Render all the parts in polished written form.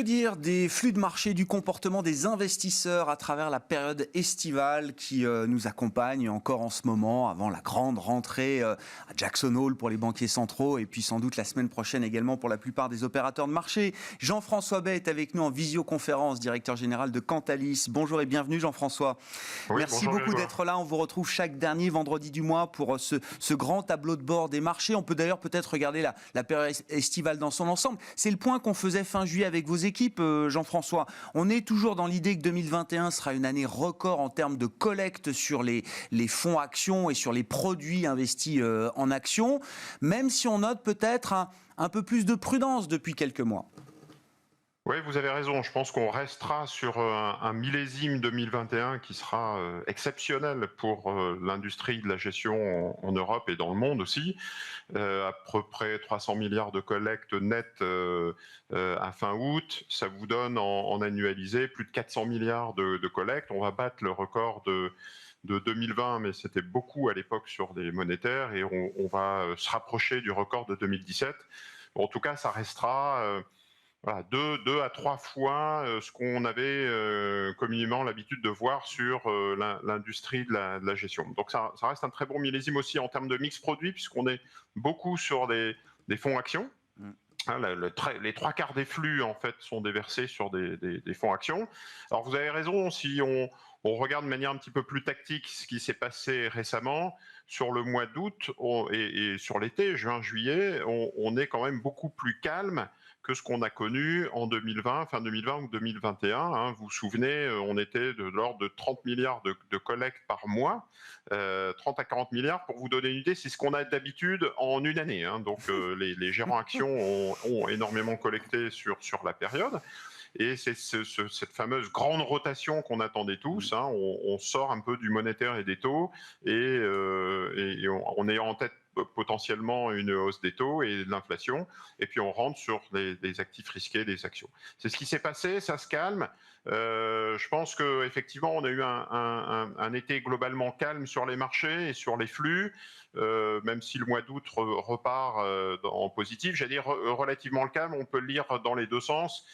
dire des flux de marché, du comportement des investisseurs à travers la période estivale qui nous accompagne encore en ce moment, avant la grande rentrée à Jackson Hole pour les banquiers centraux et puis sans doute la semaine prochaine également pour la plupart des opérateurs de marché. Jean-François Bay est avec nous en visioconférence, directeur général de Cantalis. Bonjour et bienvenue Jean-François. Oui, merci beaucoup d'être là. On vous retrouve chaque dernier vendredi du mois pour ce grand tableau de bord des marchés. On peut d'ailleurs peut-être regarder la période estivale dans son ensemble. C'est le point qu'on faisait fin juillet avec vos équipes, Jean-François. On est toujours dans l'idée que 2021 sera une année record en termes de collecte sur les fonds actions et sur les produits investis en actions, même si on note peut-être un peu plus de prudence depuis quelques mois. Oui, vous avez raison. Je pense qu'on restera sur un millésime 2021 qui sera exceptionnel pour l'industrie de la gestion en Europe et dans le monde aussi. À peu près 300 milliards de collectes nettes à fin août. Ça vous donne en annualisé plus de 400 milliards de collectes. On va battre le record de 2020, mais c'était beaucoup à l'époque sur des monétaires et on va se rapprocher du record de 2017. Bon, en tout cas, ça restera... Voilà, 2 à 3 fois ce qu'on avait communément l'habitude de voir sur l'industrie de la gestion. Donc ça reste un très bon millésime aussi en termes de mix produit, puisqu'on est beaucoup sur des fonds actions. Les 3/4 des flux en fait sont déversés sur des fonds actions. Alors vous avez raison, si on regarde de manière un petit peu plus tactique ce qui s'est passé récemment sur le mois d'août et sur l'été, juin, juillet, on est quand même beaucoup plus calme que ce qu'on a connu en 2020, fin 2020 ou 2021. Vous vous souvenez, on était de l'ordre de 30 milliards de collectes par mois, 30 à 40 milliards. Pour vous donner une idée, c'est ce qu'on a d'habitude en une année. Donc les gérants actions ont énormément collecté sur la période. Et c'est cette fameuse grande rotation qu'on attendait tous. On sort un peu du monétaire et des taux et on est en tête potentiellement une hausse des taux et de l'inflation, et puis on rentre sur les actifs risqués, des actions. C'est ce qui s'est passé, ça se calme. Je pense que effectivement, on a eu un été globalement calme sur les marchés et sur les flux, même si le mois d'août repart en positif. J'allais dire relativement le calme, on peut le lire dans les deux sens.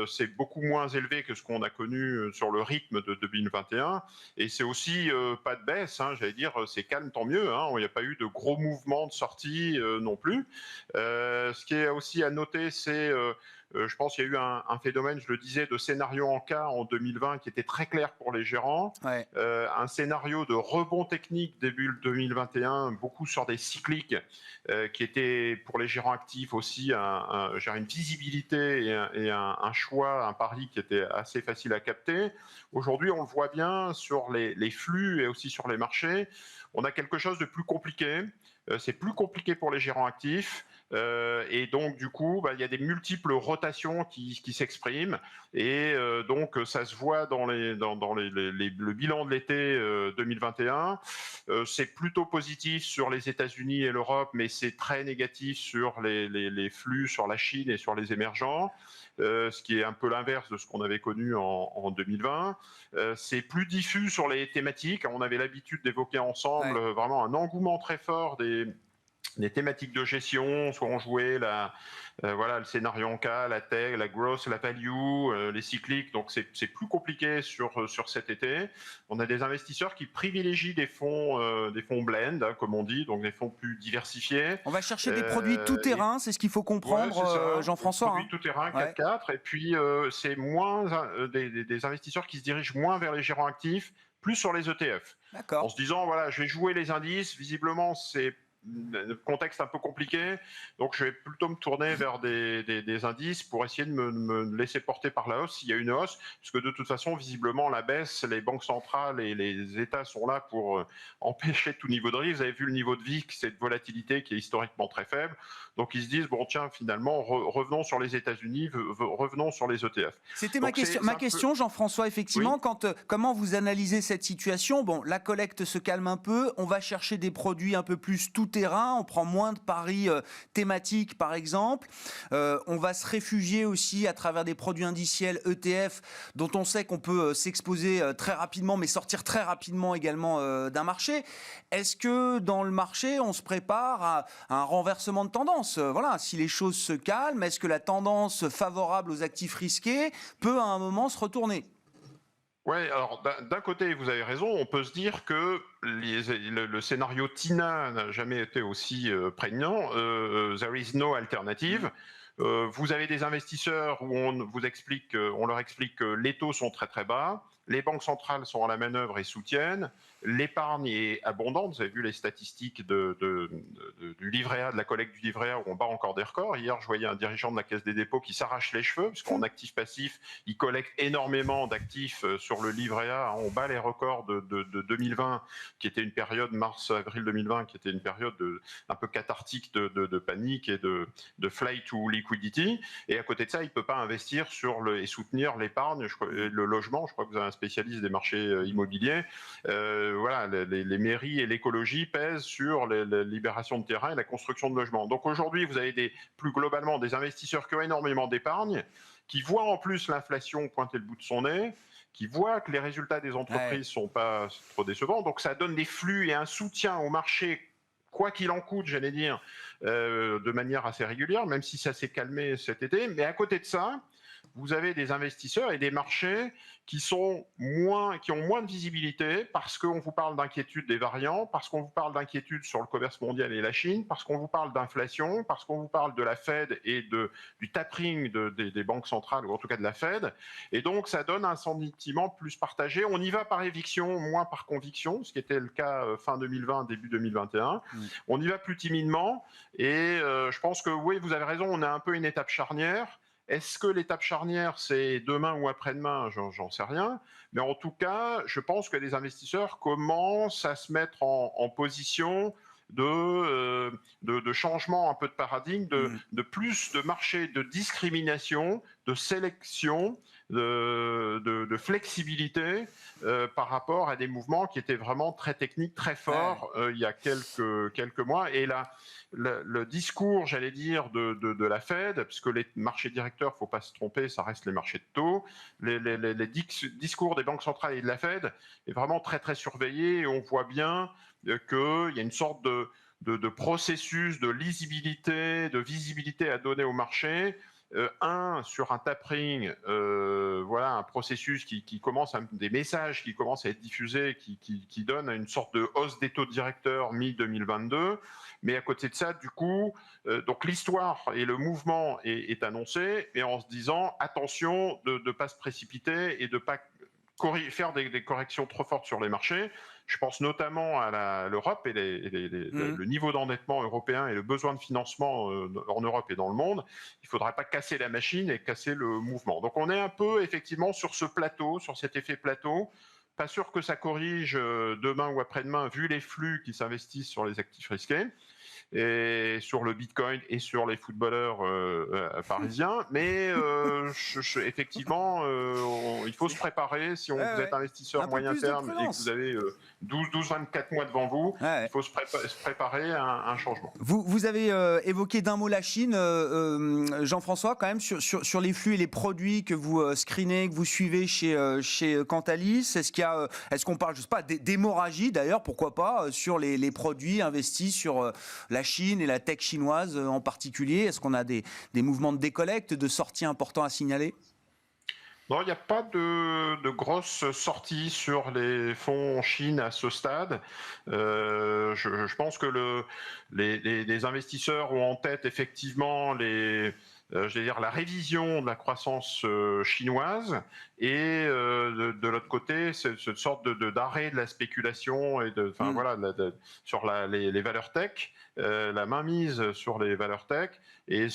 C'est beaucoup moins élevé que ce qu'on a connu sur le rythme de 2021, et c'est aussi pas de baisse. J'allais dire, c'est calme, tant mieux. Il n'y a pas eu de gros mouvements de sortie non plus. Ce qui est aussi à noter, c'est je pense qu'il y a eu un phénomène, je le disais, de scénario en cas en 2020 qui était très clair pour les gérants. Ouais. Un scénario de rebond technique début 2021, beaucoup sur des cycliques, qui était pour les gérants actifs aussi une visibilité et un choix, un pari qui était assez facile à capter. Aujourd'hui, on le voit bien sur les flux et aussi sur les marchés. On a quelque chose de plus compliqué. C'est plus compliqué pour les gérants actifs. Et donc du coup, il y a des multiples rotations qui s'expriment, et donc ça se voit dans le bilan de l'été 2021. C'est plutôt positif sur les États-Unis et l'Europe, mais c'est très négatif sur les flux sur la Chine et sur les émergents. Ce qui est un peu l'inverse de ce qu'on avait connu en 2020. C'est plus diffus sur les thématiques. On avait l'habitude d'évoquer ensemble vraiment un engouement très fort des thématiques de gestion, soit on jouait le scénario en cas, la tech, la growth, la value, les cycliques. Donc c'est plus compliqué sur cet été. On a des investisseurs qui privilégient des fonds blend, comme on dit, donc des fonds plus diversifiés. On va chercher des produits tout terrain, c'est ce qu'il faut comprendre, Jean-François. Produits tout terrain, 4/4, et puis c'est moins des investisseurs qui se dirigent moins vers les gérants actifs, plus sur les ETF. D'accord. En se disant, voilà, je vais jouer les indices. Visiblement, c'est le contexte un peu compliqué, donc je vais plutôt me tourner vers des indices pour essayer de me laisser porter par la hausse s'il y a une hausse, parce que de toute façon, visiblement, la baisse, les banques centrales et les États sont là pour empêcher tout niveau de risque. Vous avez vu le niveau de VIX, cette volatilité qui est historiquement très faible, donc ils se disent, bon tiens, finalement, revenons sur les États-Unis, revenons sur les ETF. C'était ma question, Jean-François, effectivement, oui. Comment vous analysez cette situation? Bon, la collecte se calme un peu, on va chercher des produits un peu plus tout tout-terrain, on prend moins de paris thématiques par exemple. On va se réfugier aussi à travers des produits indiciels ETF dont on sait qu'on peut s'exposer très rapidement, mais sortir très rapidement également d'un marché. Est-ce que dans le marché, on se prépare à un renversement de tendance? Voilà, si les choses se calment, est-ce que la tendance favorable aux actifs risqués peut à un moment se retourner? Oui, alors d'un côté, vous avez raison, on peut se dire que le scénario TINA n'a jamais été aussi prégnant. There is no alternative. Vous avez des investisseurs où on leur explique que les taux sont très très bas, les banques centrales sont à la manœuvre et soutiennent, l'épargne est abondante. Vous avez vu les statistiques du livret A, de la collecte du livret A, où on bat encore des records. Hier, je voyais un dirigeant de la Caisse des dépôts qui s'arrache les cheveux, parce qu'en actif passif, il collecte énormément d'actifs sur le livret A. On bat les records de 2020, qui était une période, mars-avril 2020, qui était une période un peu cathartique de panique et de flight to liquidity. Et à côté de ça, il ne peut pas investir et soutenir l'épargne, le logement. Je crois que vous avez un spécialiste des marchés immobiliers. Voilà, les mairies et l'écologie pèsent sur la libération de terrain et la construction de logements. Donc aujourd'hui, vous avez plus globalement des investisseurs qui ont énormément d'épargne, qui voient en plus l'inflation pointer le bout de son nez, qui voient que les résultats des entreprises sont pas trop décevants. Donc ça donne des flux et un soutien au marché, quoi qu'il en coûte, j'allais dire, de manière assez régulière, même si ça s'est calmé cet été. Mais à côté de ça, vous avez des investisseurs et des marchés qui ont moins de visibilité, parce qu'on vous parle d'inquiétude des variants, parce qu'on vous parle d'inquiétude sur le commerce mondial et la Chine, parce qu'on vous parle d'inflation, parce qu'on vous parle de la Fed et du tapering des banques centrales, ou en tout cas de la Fed. Et donc ça donne un sentiment plus partagé. On y va par éviction, moins par conviction, ce qui était le cas fin 2020, début 2021. On y va plus timidement, et je pense que oui, vous avez raison, on a un peu une étape charnière. Est-ce que l'étape charnière, c'est demain ou après-demain? J'en sais rien. Mais en tout cas, je pense que les investisseurs commencent à se mettre en position de changement un peu de paradigme, de plus de marché, de discrimination, de sélection, de flexibilité par rapport à des mouvements qui étaient vraiment très techniques, très forts il y a quelques mois. Et là, le discours, j'allais dire, de la Fed, puisque les marchés directeurs, il ne faut pas se tromper, ça reste les marchés de taux, les discours des banques centrales et de la Fed est vraiment très très surveillé, et on voit bien qu'il y a une sorte de processus de lisibilité, de visibilité à donner au marché. Sur un tapering, voilà, un processus qui commence, des messages qui commencent à être diffusés, qui donnent une sorte de hausse des taux directeurs mi-2022. Mais à côté de ça, du coup, donc l'histoire et le mouvement est annoncé, et en se disant attention de ne pas se précipiter et de ne pas faire des corrections trop fortes sur les marchés. Je pense notamment à l'Europe et le niveau d'endettement européen et le besoin de financement en Europe et dans le monde. Il ne faudrait pas casser la machine et casser le mouvement. Donc on est un peu effectivement sur ce plateau, sur cet effet plateau. Pas sûr que ça corrige demain ou après-demain, vu les flux qui s'investissent sur les actifs risqués, et sur le Bitcoin et sur les footballeurs parisiens. Mais effectivement, il faut se préparer. Si vous êtes investisseur moyen terme et que vous avez 12-24 mois devant vous, il faut se préparer à un changement. Vous avez évoqué d'un mot la Chine, Jean-François, quand même, sur les flux et les produits que vous screenez, que vous suivez chez Cantalis. Est-ce qu'on parle, je sais pas, d'hémorragie d'ailleurs, pourquoi pas, sur les produits investis sur la Chine et la tech chinoise en particulier? Est-ce qu'on a des mouvements de décollecte, de sorties importants à signaler? Non, il n'y a pas de grosses sorties sur les fonds Chine à ce stade. Je pense que les investisseurs ont en tête effectivement je vais dire la révision de la croissance chinoise, et de l'autre côté, c'est cette sorte d'arrêt de la spéculation et voilà, sur les valeurs tech, la mainmise sur les valeurs tech. Et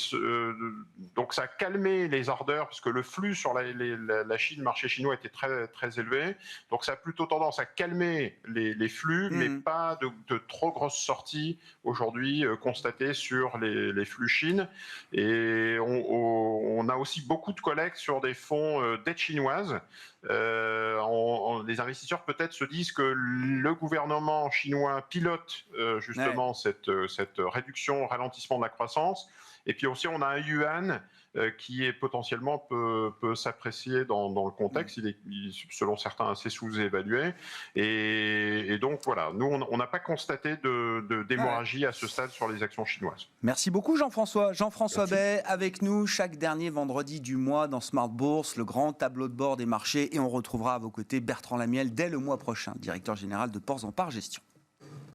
donc ça a calmé les ardeurs, parce que le flux sur la Chine, le marché chinois était très, très élevé. Donc ça a plutôt tendance à calmer les flux, mais pas de trop grosses sorties aujourd'hui constatées sur les flux Chine. Et on a aussi beaucoup de collègues sur des fonds dette chinoise. Les investisseurs peut-être se disent que le gouvernement chinois pilote justement cette réduction, ralentissement de la croissance. Et puis aussi, on a un yuan qui est potentiellement peut s'apprécier dans le contexte. Il est, selon certains, assez sous-évalué. Et donc voilà, nous, on n'a pas constaté d'hémorragie à ce stade sur les actions chinoises. Merci beaucoup Jean-François. Jean-François Bay avec nous chaque dernier vendredi du mois dans Smart Bourse, le grand tableau de bord des marchés. Et on retrouvera à vos côtés Bertrand Lamiel dès le mois prochain, directeur général de Ports en Part Gestion.